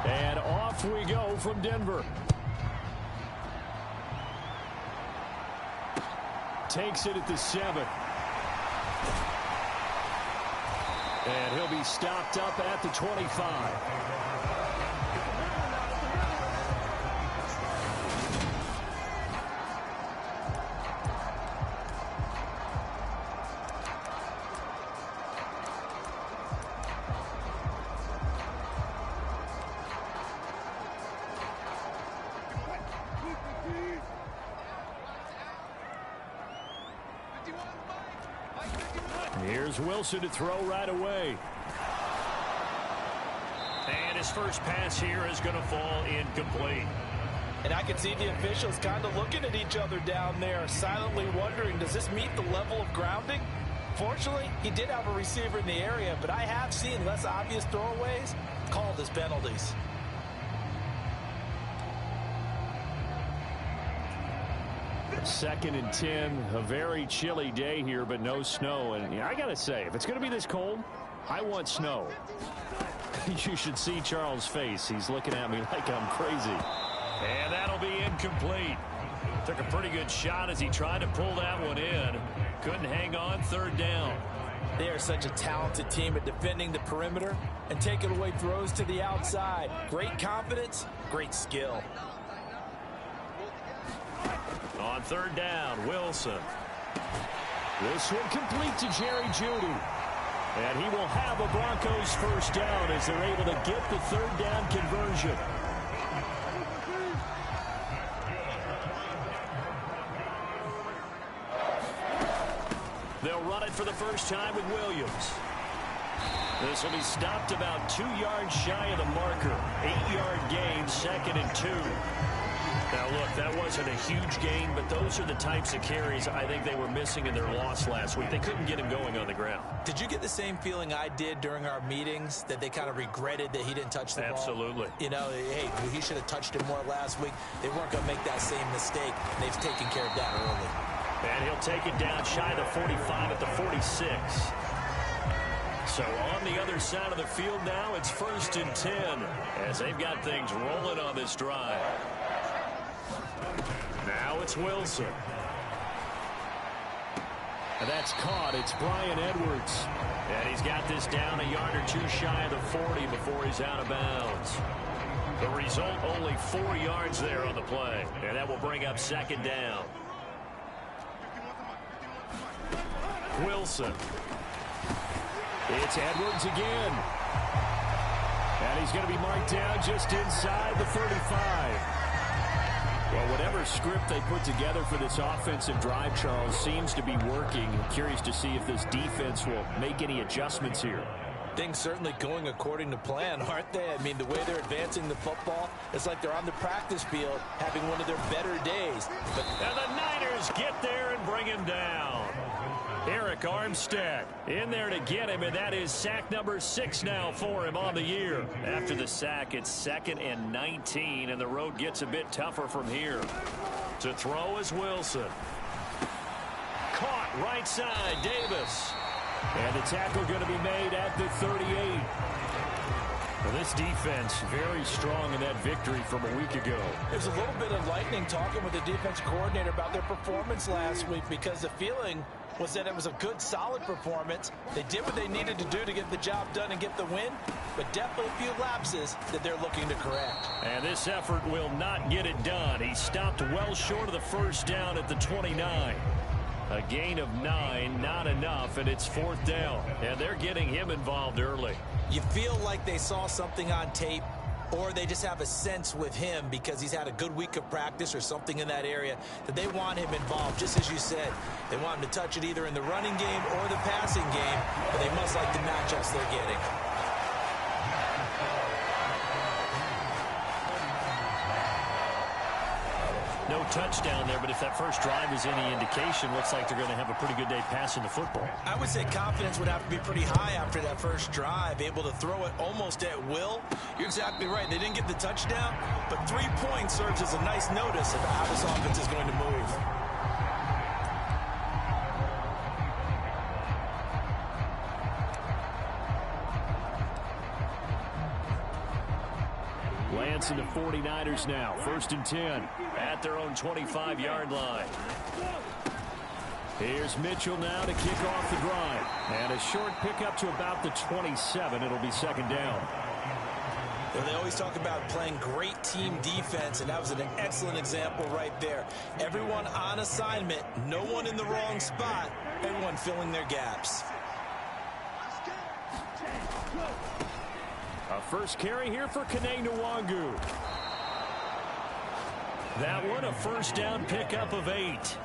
And off we go from Denver. Takes it at the 7. And he'll be stopped up at the 25. Here's Wilson to throw right away. And his first pass here is going to fall incomplete. And I can see the officials kind of looking at each other down there, silently wondering, does this meet the level of grounding? Fortunately, he did have a receiver in the area, but I have seen less obvious throwaways called as penalties. Second and 10, a very chilly day here, but no snow. And I got to say, if it's going to be this cold, I want snow. You should see Charles' face. He's looking at me like I'm crazy. And that'll be incomplete. Took a pretty good shot as he tried to pull that one in. Couldn't hang on, third down. They are such a talented team at defending the perimeter and taking away throws to the outside. Great confidence, great skill. On third down, Wilson. This one complete to Jerry Jeudy. And he will have a Broncos first down as they're able to get the third down conversion. They'll run it for the first time with Williams. This will be stopped about 2 yards shy of the marker. 8-yard gain, second and 2. Now, look, that wasn't a huge gain, but those are the types of carries I think they were missing in their loss last week. They couldn't get him going on the ground. Did you get the same feeling I did during our meetings, that they kind of regretted that he didn't touch the ball? Absolutely. You know, hey, he should have touched it more last week. They weren't going to make that same mistake. They've taken care of that early. And he'll take it down shy of the 45 at the 46. So on the other side of the field now, it's first and 10 as they've got things rolling on this drive. Now it's Wilson. And that's caught. It's Bryan Edwards. And he's got this down a yard or two shy of the 40 before he's out of bounds. The result, only 4 yards there on the play. And that will bring up second down. Wilson. It's Edwards again. And he's going to be marked down just inside the 35. Well, whatever script they put together for this offensive drive, Charles, seems to be working. I'm curious to see if this defense will make any adjustments here. Things certainly going according to plan, aren't they? I mean, the way they're advancing the football, it's like they're on the practice field having one of their better days. And the Niners get there and bring him down. Eric Armstead in there to get him, and that is sack number 6 now for him on the year. After the sack, it's 2nd and 19, and the road gets a bit tougher from here. To throw is Wilson. Caught right side, Davis. And the tackle going to be made at the 38. Well, this defense very strong in that victory from a week ago. There's a little bit of lightning talking with the defense coordinator about their performance last week, because the feeling was that it was a good, solid performance. They did what they needed to do to get the job done and get the win, but definitely a few lapses that they're looking to correct. And this effort will not get it done. He stopped well short of the first down at the 29. A gain of 9, not enough, and it's 4th down. And they're getting him involved early. You feel like they saw something on tape, or they just have a sense with him because he's had a good week of practice or something in that area that they want him involved. Just as you said, they want him to touch it either in the running game or the passing game, but they must like the matchups they're getting. No touchdown there, but if that first drive is any indication, looks like they're going to have a pretty good day passing the football. I would say confidence would have to be pretty high after that first drive, able to throw it almost at will. You're exactly right. They didn't get the touchdown, but 3 points serves as a nice notice about how this offense is going to move. Lance and the 49ers now. 1st and 10 at their own 25-yard line. Here's Mitchell now to kick off the drive. And a short pickup to about the 27. It'll be 2nd down. Well, they always talk about playing great team defense, and that was an excellent example right there. Everyone on assignment, no one in the wrong spot, everyone filling their gaps. A first carry here for Kene Nwangu. That one a 1st down pickup of 8.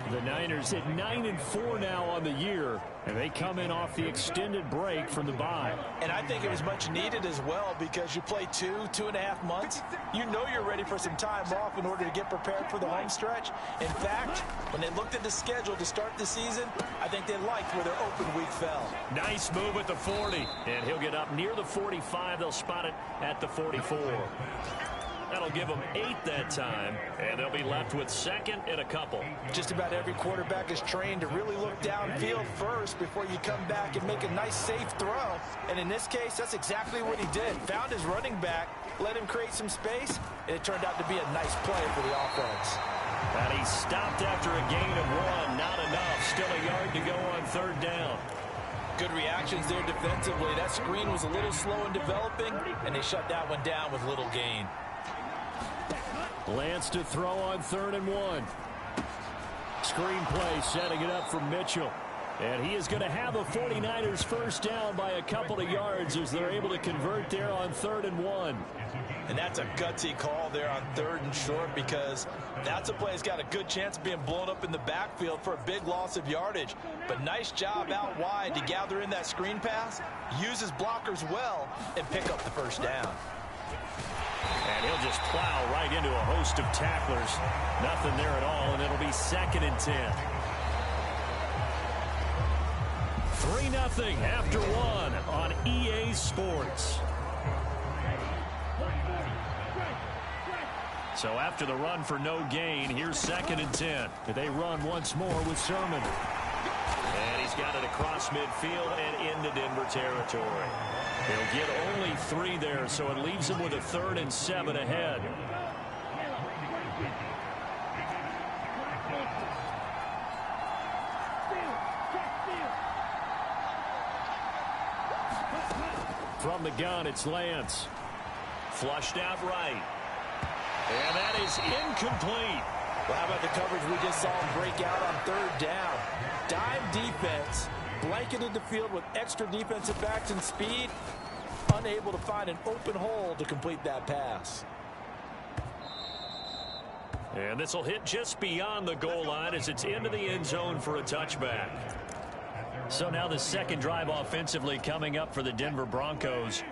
The Niners at 9-4 now on the year, and they come in off the extended break from the bye. And I think it was much needed as well, because you play 2.5 months. You know you're ready for some time off in order to get prepared for the home stretch. In fact, when they looked at the schedule to start the season, I think they liked where their open week fell. Nice move at the 40, and he'll get up near the 45. They'll spot it at the 44. That'll give them 8 that time, and they'll be left with 2nd and a couple. Just about every quarterback is trained to really look downfield first before you come back and make a nice, safe throw. And in this case, that's exactly what he did. Found his running back, let him create some space, and it turned out to be a nice play for the offense. And he stopped after a gain of 1. Not enough. Still a yard to go on 3rd down. Good reactions there defensively. That screen was a little slow in developing, and they shut that one down with little gain. Lance to throw on 3rd and 1. Screen play setting it up for Mitchell. And he is going to have a 49ers 1st down by a couple of yards as they're able to convert there on 3rd and 1. And that's a gutsy call there on 3rd and short, because that's a play that's got a good chance of being blown up in the backfield for a big loss of yardage. But nice job out wide to gather in that screen pass, use his blockers well, and pick up the 1st down. And he'll just plow right into a host of tacklers. Nothing there at all, and it'll be 2nd and 10. 3-0 after 1 on EA Sports. So after the run for no gain, here's 2nd and 10. They run once more with Sermon. And he's got it across midfield and into Denver territory. He'll get only 3 there, so it leaves him with a 3rd and 7 ahead. From the gun, it's Lance. Flushed out right. And that is incomplete. Well, how about the coverage we just saw him break out on 3rd down? Dime defense, blanketed the field with extra defensive backs and speed, unable to find an open hole to complete that pass. And this will hit just beyond the goal line as it's into the end zone for a touchback. So now the 2nd drive offensively coming up for the Denver Broncos.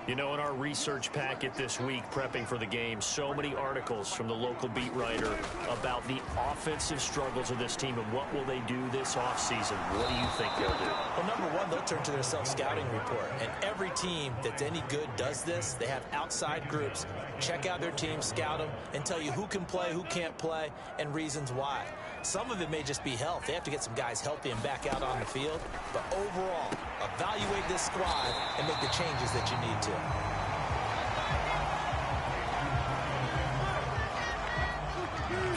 You know, in our research packet this week, prepping for the game, so many articles from the local beat writer about the offensive struggles of this team and what will they do this offseason. What do you think they'll do? Well, number one, they'll turn to their self-scouting report. And every team that's any good does this. They have outside groups. Check out their team, scout them, and tell you who can play, who can't play, and reasons why. Some of it may just be health. They have to get some guys healthy and back out on the field. But overall, evaluate this squad and make the changes that you need to.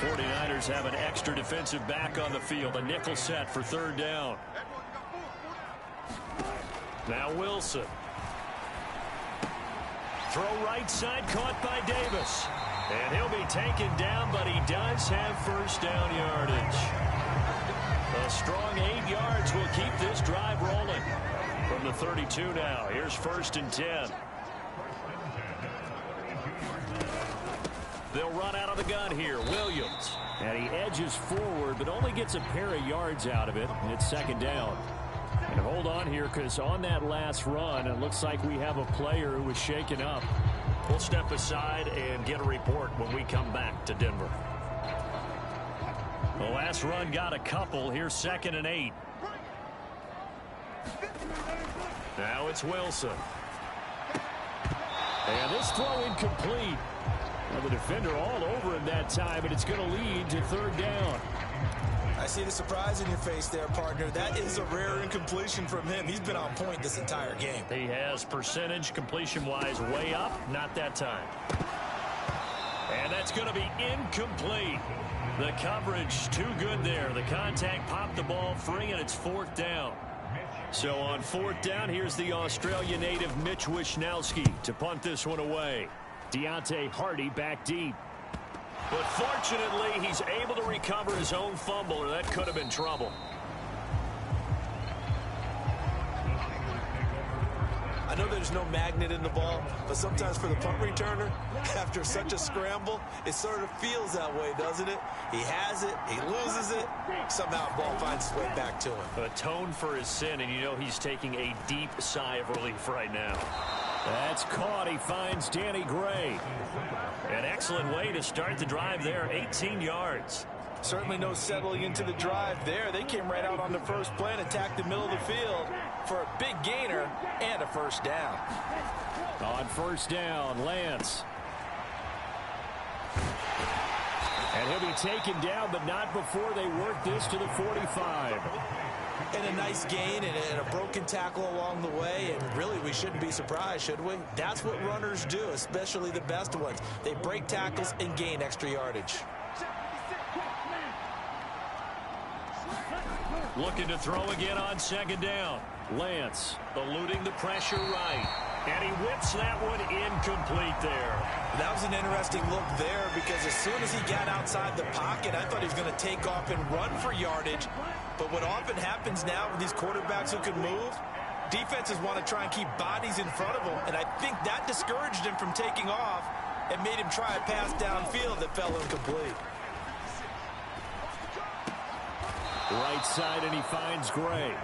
'49ers have an extra defensive back on the field. A nickel set for 3rd down. Now Wilson. Throw right side, caught by Davis. And he'll be taken down, but he does have 1st down yardage. A strong 8 yards will keep this drive rolling. From the 32 now, here's 1st and 10. They'll run out of the gun here. Williams. And he edges forward, but only gets a pair of yards out of it. And it's 2nd down. And hold on here, because on that last run, it looks like we have a player who was shaken up. We'll step aside and get a report when we come back to Denver. The last run got a couple. Here's 2nd and 8. Now it's Wilson. And this throw incomplete. Well, the defender all over him that time, and it's going to lead to 3rd down. I see the surprise in your face there, partner. That is a rare incompletion from him. He's been on point this entire game. He has percentage completion-wise way up. Not that time. And that's going to be incomplete. The coverage too good there. The contact popped the ball free, and it's 4th down. So on 4th down, here's the Australia native Mitch Wishnowski to punt this one away. Deontay Hardy back deep. But fortunately, he's able to recover his own fumble, or that could have been trouble. I know there's no magnet in the ball, but sometimes for the punt returner, after such a scramble, it sort of feels that way, doesn't it? He has it, he loses it, somehow the ball finds its way back to him. Atone for his sin, and you know he's taking a deep sigh of relief right now. That's caught. He finds Danny Gray. An excellent way to start the drive there, 18 yards. Certainly no settling into the drive there. They came right out on the first play and attacked the middle of the field for a big gainer and a first down. On 1st down, Lance. And he'll be taken down, but not before they work this to the 45. And a nice gain and a broken tackle along the way. And really, we shouldn't be surprised, should we? That's what runners do, especially the best ones. They break tackles and gain extra yardage. Looking to throw again on 2nd down. Lance eluding the pressure right. And he whips that one incomplete there. That was an interesting look there because as soon as he got outside the pocket, I thought he was going to take off and run for yardage. But what often happens now with these quarterbacks who can move, defenses want to try and keep bodies in front of them. And I think that discouraged him from taking off and made him try a pass downfield that fell incomplete. Right side, and he finds Gray.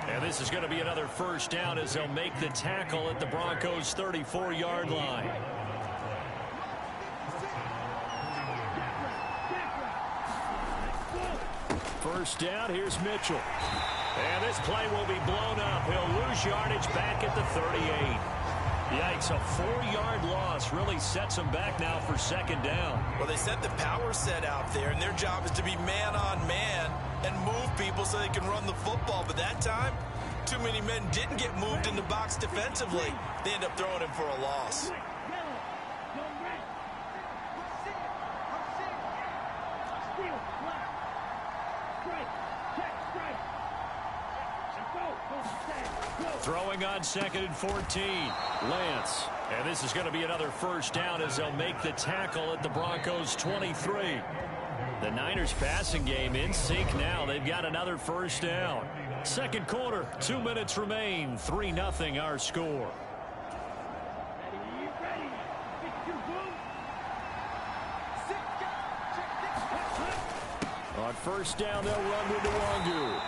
And this is going to be another first down as they'll make the tackle at the Broncos' 34-yard line. First down, here's Mitchell. And this play will be blown up. He'll lose yardage back at the 38. Yikes, a 4-yard loss really sets them back now for 2nd down. Well, they set the power set out there, and their job is to be man-on-man and move people so they can run the football. But that time, too many men didn't get moved in the box defensively. They end up throwing him for a loss. Throwing on 2nd and 14. Lance. And this is going to be another first down as they'll make the tackle at the Broncos' 23. The Niners passing game in sync now. They've got another first down. 2nd quarter, 2 minutes remain. 3-0 our score. On 1st down, they'll run with Nwangu.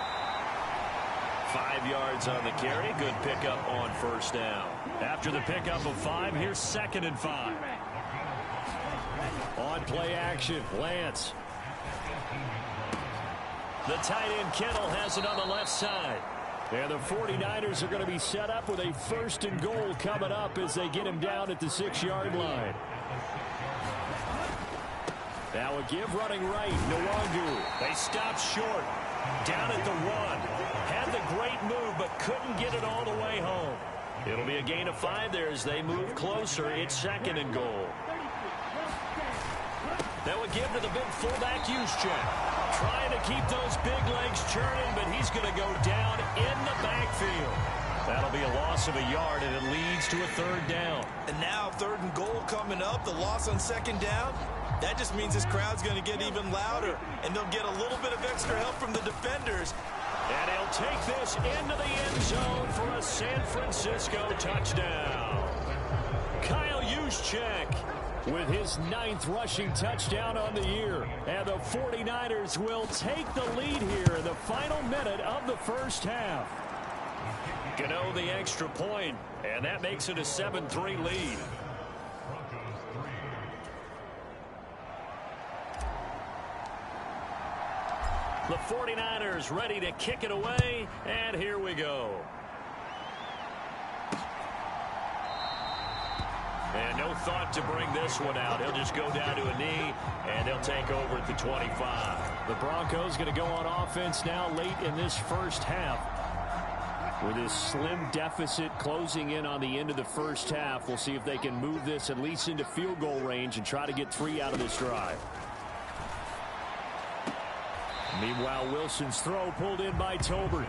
5 yards on the carry. Good pickup on 1st down. After the pickup of 5, here's 2nd and 5. On play action, Lance. The tight end Kittle has it on the left side. And the 49ers are going to be set up with a 1st and goal coming up as they get him down at the 6-yard line. Now a give running right, Nwangu. They stopped short. Down at the 1. Had the great move, but couldn't get it all the way home. It'll be a gain of 5 there as they move closer. It's 2nd and goal. Now a give to the big fullback Juszczyk. Trying to keep those big legs churning, but he's going to go down in the backfield. That'll be a loss of a yard, and it leads to a 3rd down. And now 3rd and goal coming up. The loss on 2nd down. That just means this crowd's going to get even louder, and they'll get a little bit of extra help from the defenders. And he'll take this into the end zone for a San Francisco touchdown. Kyle Juszczyk with his 9th rushing touchdown on the year. And the 49ers will take the lead here in the final minute of the first half. Gano the extra point, and that makes it a 7-3 lead. The 49ers ready to kick it away, and here we go. And no thought to bring this one out. He'll just go down to a knee, and they'll take over at the 25. The Broncos going to go on offense now late in this first half. With this slim deficit closing in on the end of the first half, we'll see if they can move this at least into field goal range and try to get 3 out of this drive. Meanwhile, Wilson's throw pulled in by Tolbert.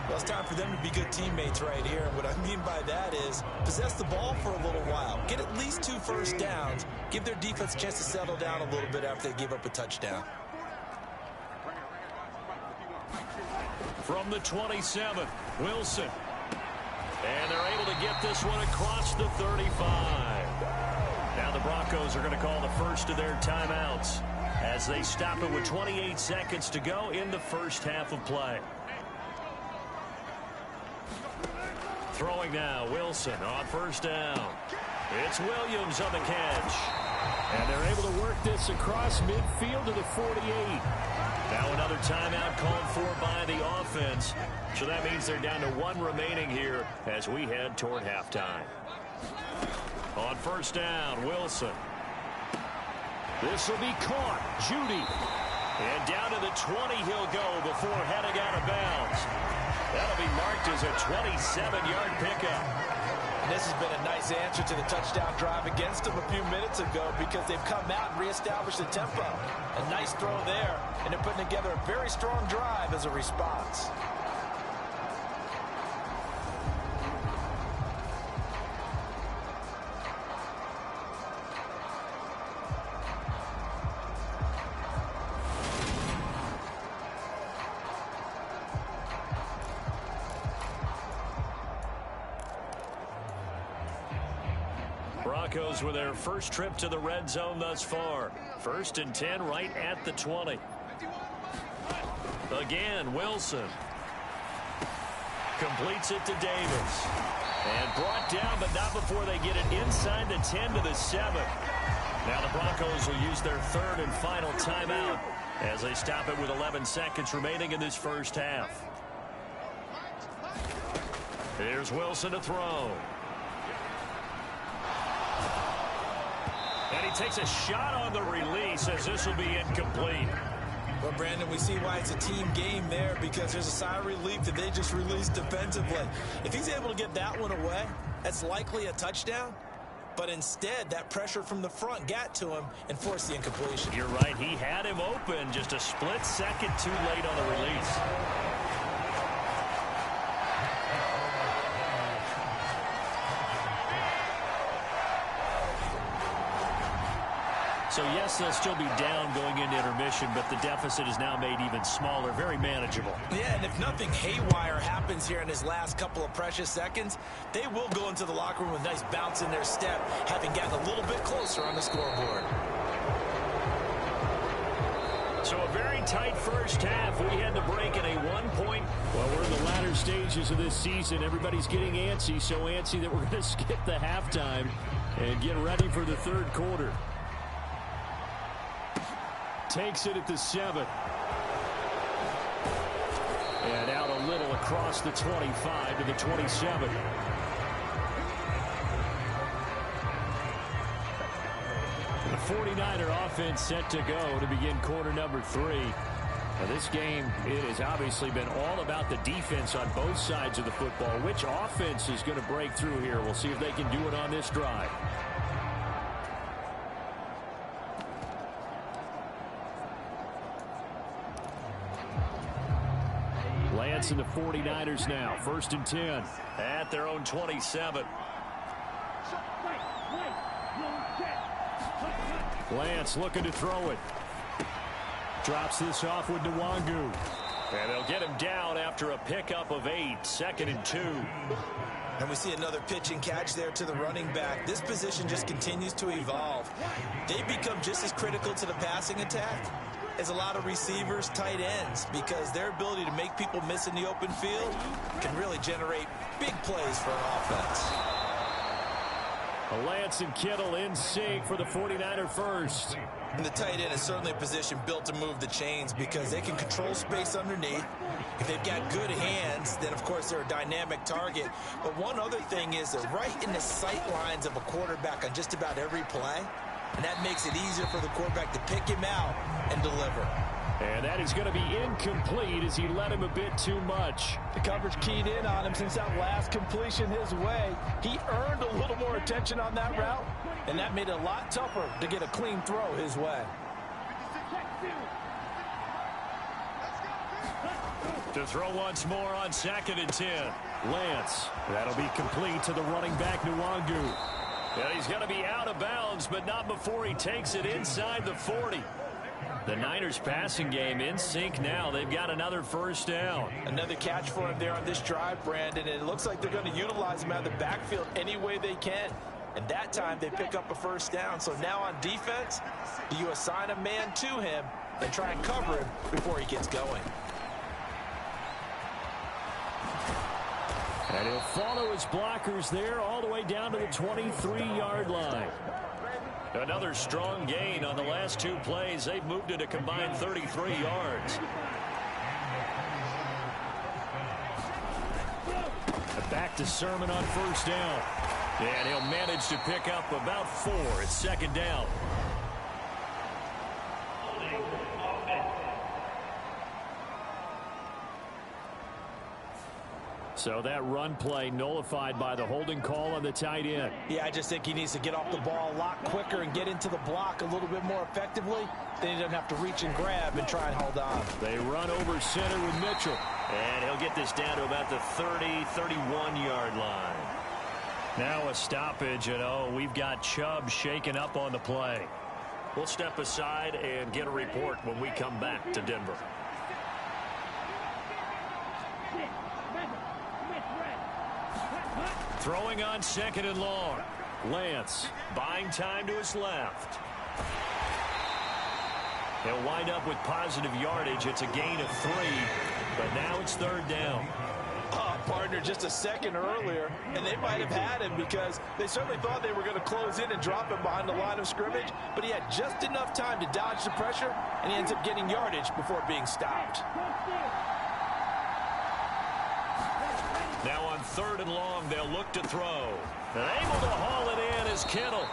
Well, it's time for them to be good teammates right here. And what I mean by that is possess the ball for a little while. Get at least 2 first downs. Give their defense a chance to settle down a little bit after they give up a touchdown. From the 27, Wilson. And they're able to get this one across the 35. Now the Broncos are going to call the first of their timeouts as they stop it with 28 seconds to go in the first half of play. Throwing now, Wilson on first down. It's Williams on the catch. And they're able to work this across midfield to the 48. Now another timeout called for by the offense. So that means they're down to 1 remaining here as we head toward halftime. On first down, Wilson. This will be caught. Judy. And down to the 20 he'll go before heading out of bounds. That'll be marked as a 27-yard pickup. And this has been a nice answer to the touchdown drive against them a few minutes ago because they've come out and reestablished the tempo. A nice throw there, and they're putting together a very strong drive as a response. Broncos with their first trip to the red zone thus far. 1st and 10 right at the 20. Again, Wilson. Completes it to Davis. And brought down, but not before they get it inside the 10 to the 7. Now the Broncos will use their 3rd and final timeout as they stop it with 11 seconds remaining in this first half. Here's Wilson to throw. And he takes a shot on the release as this will be incomplete. Well, Brandon, we see why it's a team game there because there's a sigh of relief that they just released defensively. If he's able to get that one away, that's likely a touchdown. But instead, that pressure from the front got to him and forced the incompletion. You're right. He had him open just a split second too late on the release. So, yes, they'll still be down going into intermission, but the deficit is now made even smaller, very manageable. Yeah, and if nothing haywire happens here in his last couple of precious seconds, they will go into the locker room with a nice bounce in their step, having gotten a little bit closer on the scoreboard. So a very tight first half. We had to break in a 1-point. Well, we're in the latter stages of this season. Everybody's getting antsy, so antsy that we're going to skip the halftime and get ready for the 3rd quarter. Takes it at the 7. And out a little across the 25 to the 27. The 49er offense set to go to begin quarter number 3. Now this game, it has obviously been all about the defense on both sides of the football. Which offense is going to break through here? We'll see if they can do it on this drive. Lance and the 49ers now. 1st and 10. At their own 27. Lance looking to throw it. Drops this off with Nwangu. And they'll get him down after a pickup of 8. 2nd and 2. And we see another pitch and catch there to the running back. This position just continues to evolve. They become just as critical to the passing attack as a lot of receivers, tight ends, because their ability to make people miss in the open field can really generate big plays for an offense. Lance and Kittle in sync for the 49er first. And the tight end is certainly a position built to move the chains because they can control space underneath. If they've got good hands, then, of course, they're a dynamic target. But one other thing is they're right in the sight lines of a quarterback on just about every play. And that makes it easier for the quarterback to pick him out and deliver. And that is going to be incomplete as he led him a bit too much. The coverage keyed in on him since that last completion his way. He earned a little more attention on that route, and that made it a lot tougher to get a clean throw his way. To throw once more on 2nd and 10. Lance. That'll be complete to the running back, Nwangu. And he's going to be out of bounds, but not before he takes it inside the 40. The Niners passing game in sync now. They've got another first down. Another catch for him there on this drive, Brandon. And it looks like they're going to utilize him out of the backfield any way they can. And that time they pick up a first down. So now on defense, do you assign a man to him and try and cover him before he gets going? And he'll follow his blockers there all the way down to the 23-yard line. Another strong gain on the last 2 plays. They've moved it a combined 33 yards. Back to Sermon on first down. And he'll manage to pick up about 4 at 2nd down. So that run play nullified by the holding call on the tight end. Yeah, I just think he needs to get off the ball a lot quicker and get into the block a little bit more effectively. Then he doesn't have to reach and grab and try and hold on. They run over center with Mitchell. And he'll get this down to about the 30, 31-yard line. Now a stoppage, and we've got Chubb shaken up on the play. We'll step aside and get a report when we come back to Denver. Throwing on 2nd and long. Lance buying time to his left. He'll wind up with positive yardage. It's a gain of 3, but now it's 3rd down. Partner, just a second earlier, and they might have had him because they certainly thought they were going to close in and drop him behind the line of scrimmage, but he had just enough time to dodge the pressure, and he ends up getting yardage before being stopped. Now on 3rd and long, they'll look to throw. And able to haul it in is Kittle.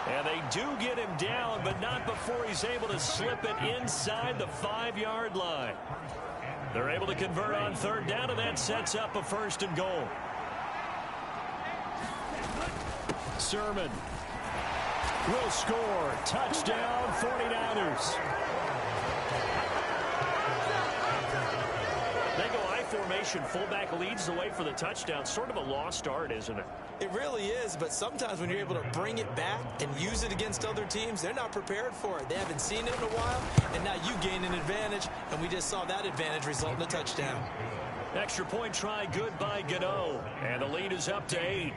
And they do get him down, but not before he's able to slip it inside the 5-yard line. They're able to convert on 3rd down, and that sets up a 1st and goal. Sermon will score. Touchdown, 49ers. They go I formation. Fullback leads the way for the touchdown. Sort of a lost art, isn't it? It really is, but sometimes when you're able to bring it back and use it against other teams, they're not prepared for it. They haven't seen it in a while, and now you gain an advantage, and we just saw that advantage result in a touchdown. Extra point try, good by Gano, and the lead is up to 8.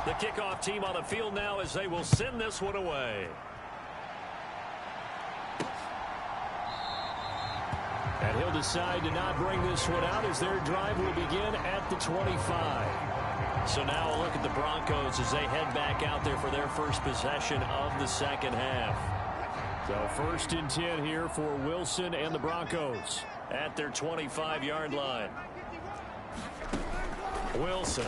The kickoff team on the field now as they will send this one away. And he'll decide to not bring this one out as their drive will begin at the 25. So now a look at the Broncos as they head back out there for their first possession of the 2nd half. So 1st and 10 here for Wilson and the Broncos at their 25-yard line. Wilson.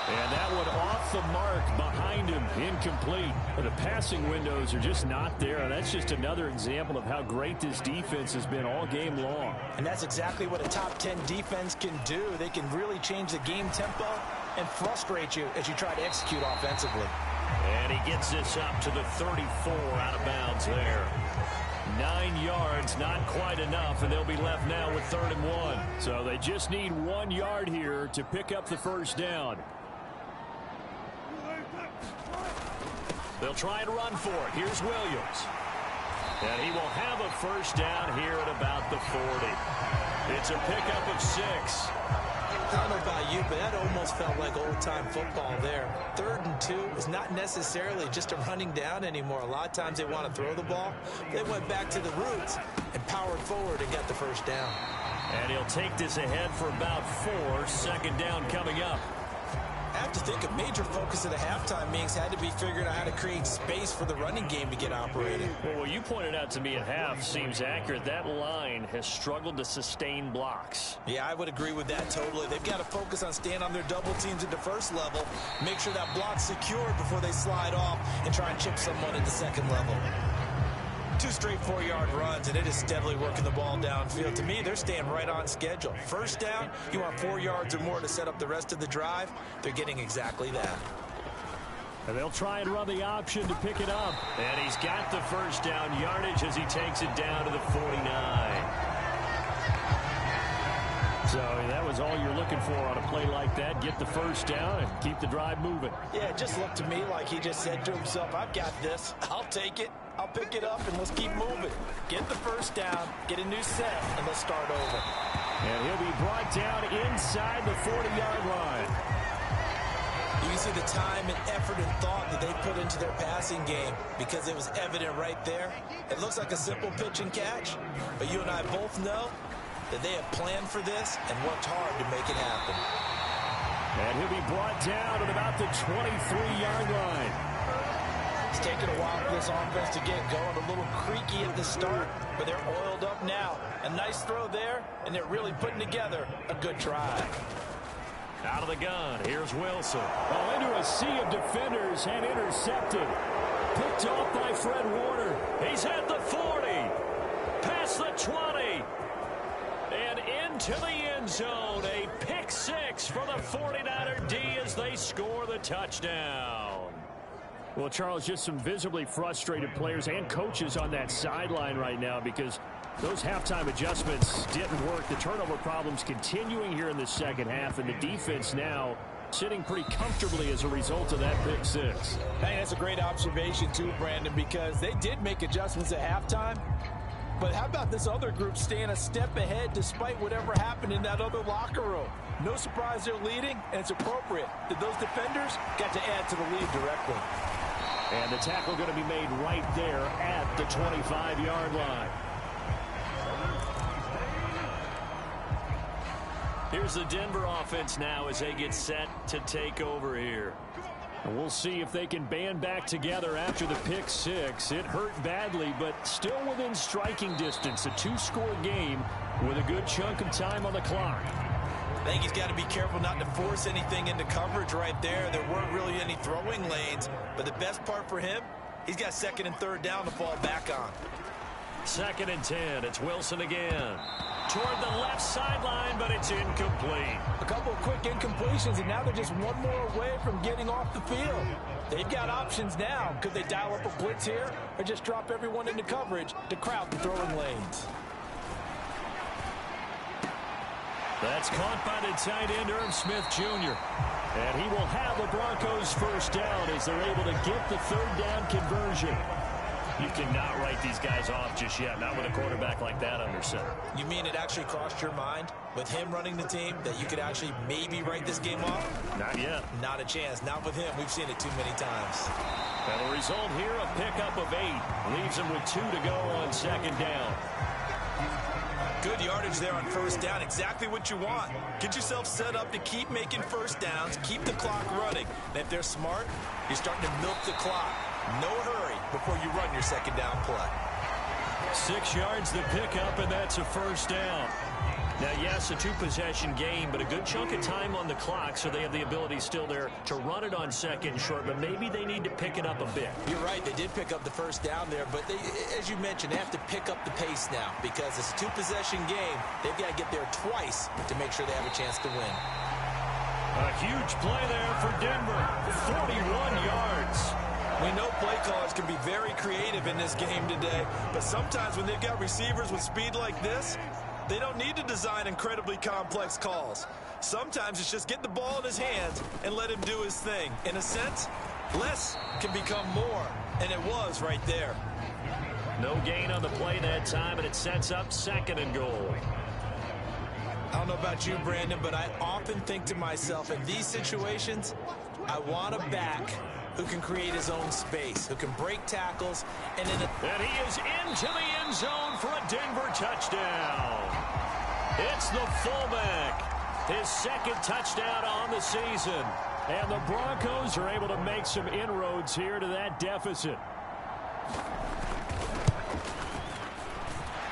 And that one off the mark behind him, incomplete. The passing windows are just not there, and that's just another example of how great this defense has been all game long. And that's exactly what a top 10 defense can do. They can really change the game tempo and frustrate you as you try to execute offensively. And he gets this up to the 34 out of bounds there. 9 yards, not quite enough, and they'll be left now with 3rd and 1. So they just need 1 yard here to pick up the first down. They'll try and run for it. Here's Williams. And he will have a first down here at about the 40. It's a pickup of 6. I don't know about you, but that almost felt like old-time football there. 3rd and 2 is not necessarily just a running down anymore. A lot of times they want to throw the ball. They went back to the roots and powered forward and got the first down. And he'll take this ahead for about 4. Second down coming up. I have to think a major focus of the halftime meetings had to be figuring out how to create space for the running game to get operated. Well, what you pointed out to me at half seems accurate. That line has struggled to sustain blocks. Yeah, I would agree with that totally. They've got to focus on staying on their double teams at the first level, make sure that block's secured before they slide off and try and chip someone at the second level. 2 straight 4-yard runs, and it is steadily working the ball downfield. To me, they're staying right on schedule. First down, you want 4 yards or more to set up the rest of the drive. They're getting exactly that. And they'll try and run the option to pick it up. And he's got the first down yardage as he takes it down to the 49. So that was all you're looking for on a play like that. Get the first down and keep the drive moving. Yeah, it just looked to me like he just said to himself, I've got this. I'll take it. I'll pick it up, and let's keep moving. Get the first down, get a new set, and let's start over. And he'll be brought down inside the 40-yard line. You can see the time and effort and thought that they put into their passing game because it was evident right there. It looks like a simple pitch and catch, but you and I both know that they have planned for this and worked hard to make it happen. And he'll be brought down at about the 23-yard line. It's taken a while for this offense to get going, a little creaky at the start, but they're oiled up now. A nice throw there, and they're really putting together a good drive. Out of the gun, here's Wilson. Oh, into a sea of defenders and intercepted. Picked off by Fred Warner. He's at the 40, past the 20, and into the end zone. A pick 6 for the 49er D as they score the touchdown. Well, Charles, just some visibly frustrated players and coaches on that sideline right now because those halftime adjustments didn't work. The turnover problems continuing here in the second half, and the defense now sitting pretty comfortably as a result of that pick 6. I think that's a great observation, too, Brandon, because they did make adjustments at halftime. But how about this other group staying a step ahead despite whatever happened in that other locker room? No surprise they're leading, and it's appropriate that those defenders got to add to the lead directly. And the tackle going to be made right there at the 25-yard line. Here's the Denver offense now as they get set to take over here. And we'll see if they can band back together after the pick 6. It hurt badly, but still within striking distance. A 2-score game with a good chunk of time on the clock. I think he's got to be careful not to force anything into coverage right there. There weren't really any throwing lanes, but the best part for him, he's got second and third down to fall back on. Second and 10. It's Wilson again. Toward the left sideline, but it's incomplete. A couple of quick incompletions, and now they're just one more away from getting off the field. They've got options now. Could they dial up a blitz here or just drop everyone into coverage to crowd the throwing lanes? That's caught by the tight end, Irv Smith Jr. And he will have the Broncos first down as they're able to get the third down conversion. You cannot write these guys off just yet, not with a quarterback like that under center. You mean it actually crossed your mind with him running the team that you could actually maybe write this game off? Not yet. Not a chance. Not with him. We've seen it too many times. And the result here, a pickup of 8. Leaves him with 2 to go on second down. Good yardage there on first down. Exactly what you want. Get yourself set up to keep making first downs, keep the clock running. And if they're smart, you're starting to milk the clock. No hurry before you run your second down play. 6 yards the pickup, and that's a first down. Now, yes, a 2-possession game, but a good chunk of time on the clock, so they have the ability still there to run it on second and short, but maybe they need to pick it up a bit. You're right. They did pick up the first down there, but they, as you mentioned, they have to pick up the pace now because it's a 2-possession game. They've got to get there twice to make sure they have a chance to win. A huge play there for Denver, 41 yards. We know play callers can be very creative in this game today, but sometimes when they've got receivers with speed like this, they don't need to design incredibly complex calls. Sometimes it's just get the ball in his hands and let him do his thing. In a sense, less can become more, and it was right there. No gain on the play that time, and it sets up second and goal. I don't know about you, Brandon, but I often think to myself, in these situations, I want a back who can create his own space, who can break tackles, and he is into the end zone for a Denver touchdown. It's the fullback. His second touchdown on the season. And the Broncos are able to make some inroads here to that deficit.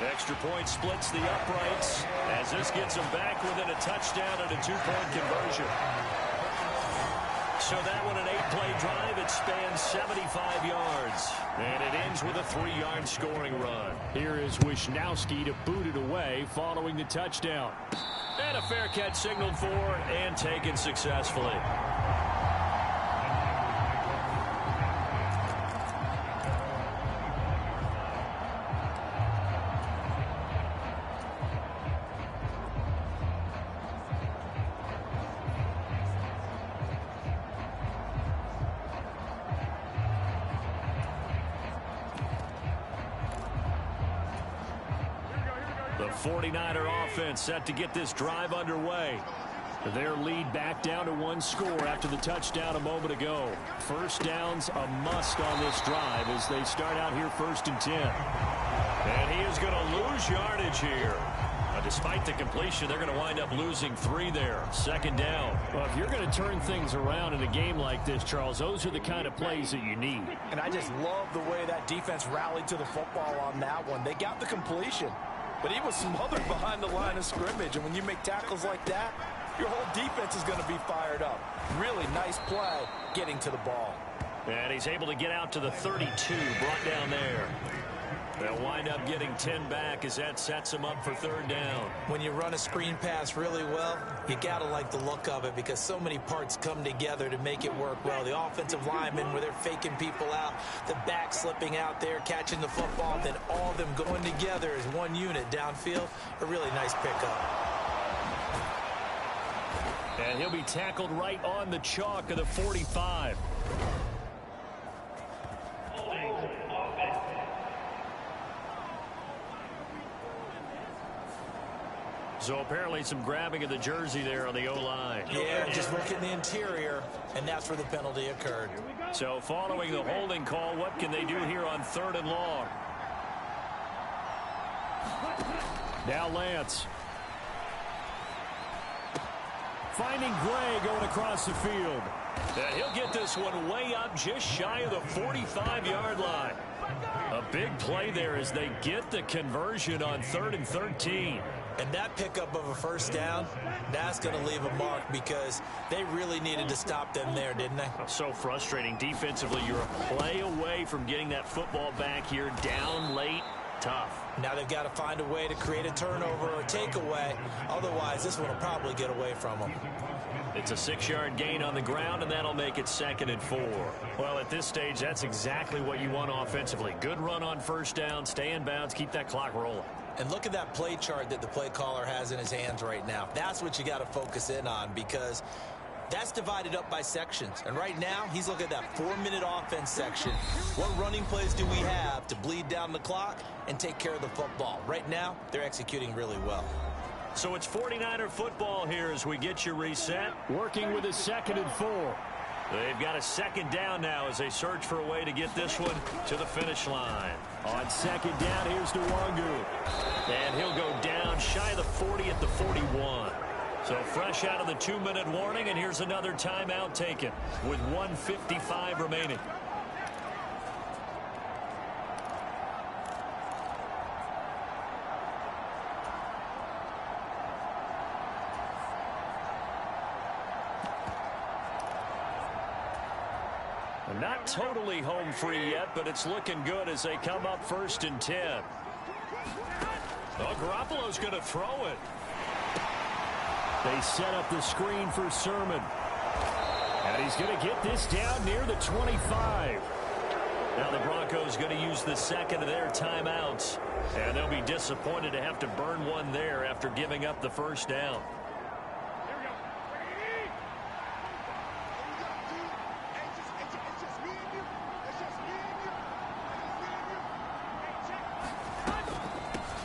Extra point splits the uprights as this gets them back within a touchdown and a two-point conversion. So that one, an 8-play drive. It spans 75 yards. And it ends with a 3-yard scoring run. Here is Wisnowski to boot it away following the touchdown. And a fair catch signaled for and taken successfully. The 49er offense set to get this drive underway. Their lead back down to 1 score after the touchdown a moment ago. First down's a must on this drive as they start out here 1st and 10. And he is going to lose yardage here. Despite the completion, they're going to wind up losing 3 there. 2nd down. Well, if you're going to turn things around in a game like this, Charles, those are the kind of plays that you need. And I just love the way that defense rallied to the football on that one. They got the completion, but he was smothered behind the line of scrimmage. And when you make tackles like that, your whole defense is going to be fired up. Really nice play getting to the ball. And he's able to get out to the 32, brought down there. They'll wind up getting 10 back as that sets them up for 3rd down. When you run a screen pass really well, you got to like the look of it because so many parts come together to make it work well. The offensive linemen where they're faking people out, the back slipping out there, catching the football, then all of them going together as one unit downfield. A really nice pickup. And he'll be tackled right on the chalk of the 45. So apparently some grabbing of the jersey there on the O-line. Yeah, just look in the interior, and that's where the penalty occurred. So following the holding call, what can they do here on 3rd and long? Now Lance. Finding Gray going across the field. And he'll get this one way up just shy of the 45-yard line. A big play there as they get the conversion on 3rd and 13. And that pickup of a 1st down, that's going to leave a mark because they really needed to stop them there, didn't they? So frustrating. Defensively, you're a play away from getting that football back here down late. Tough. Now they've got to find a way to create a turnover or takeaway. Otherwise, this one will probably get away from them. It's a 6-yard gain on the ground, and that'll make it 2nd and 4. Well, at this stage, that's exactly what you want offensively. Good run on 1st down, stay in bounds, keep that clock rolling. And look at that play chart that the play caller has in his hands right now. That's what you got to focus in on because that's divided up by sections. And right now, he's looking at that 4-minute offense section. What running plays do we have to bleed down the clock and take care of the football? Right now, they're executing really well. So it's 49er football here as we get you reset. Working with a 2nd and 4. They've got a 2nd down now as they search for a way to get this one to the finish line. On 2nd down, here's Nwangu. And he'll go down shy of the 40 at the 41. So fresh out of the 2-minute warning, and here's another timeout taken with 1:55 remaining. Not totally home free yet, but it's looking good as they come up 1st and 10. Oh, Garoppolo's going to throw it. They set up the screen for Sermon. And he's going to get this down near the 25. Now the Broncos going to use the 2nd of their timeouts. And they'll be disappointed to have to burn one there after giving up the 1st down.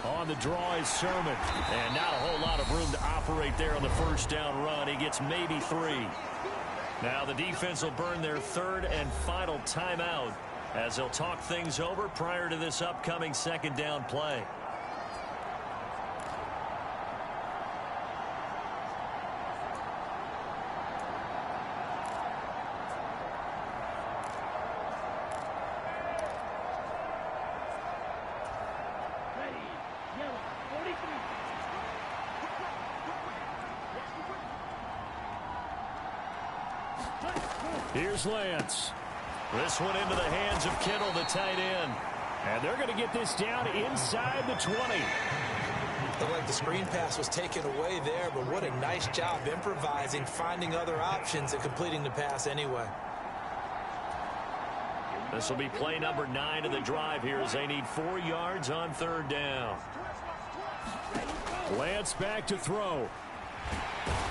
On the draw is Sermon. And not a whole lot of room to operate there on the 1st down run. He gets maybe 3. Now the defense will burn their 3rd and final timeout as they'll talk things over prior to this upcoming 2nd down play. Here's Lance. This one into the hands of Kittle, the tight end. And they're going to get this down inside the 20. Looked like the screen pass was taken away there, but what a nice job improvising, finding other options, and completing the pass anyway. This will be play number 9 of the drive here as they need 4 yards on 3rd down. Lance back to throw.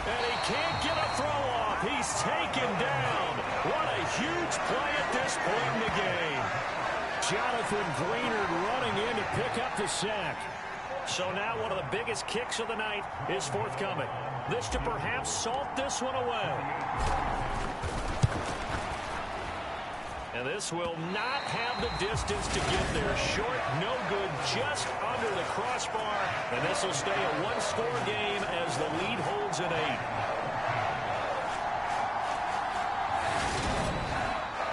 And he can't get a throw off. He's taken down. What a huge play at this point in the game. Jonathan Greenard running in to pick up the sack. So now one of the biggest kicks of the night is forthcoming. This to perhaps salt this one away. And this will not have the distance to get there. Short, no good, just under the crossbar. And this will stay a one-score game as the lead holds at 8.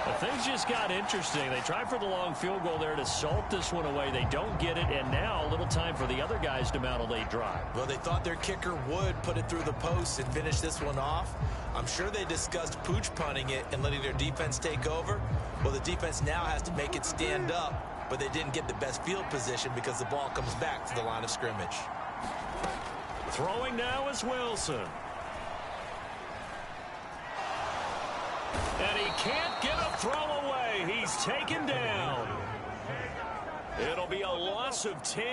But things just got interesting. They tried for the long field goal there to salt this one away. They don't get it, and now a little time for the other guys to mount a late drive. Well, they thought their kicker would put it through the post and finish this one off. I'm sure they discussed pooch punting it and letting their defense take over. Well, the defense now has to make it stand up, but they didn't get the best field position because the ball comes back to the line of scrimmage. Throwing now is Wilson. And he can't get a throw away. He's taken down. It'll be a loss of 10.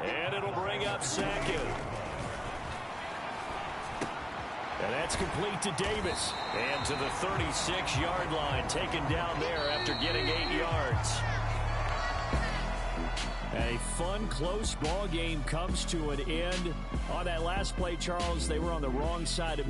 And it'll bring up 2nd. And that's complete to Davis. And to the 36-yard line, taken down there after getting 8 yards. A fun, close ball game comes to an end. On that last play, Charles, they were on the wrong side of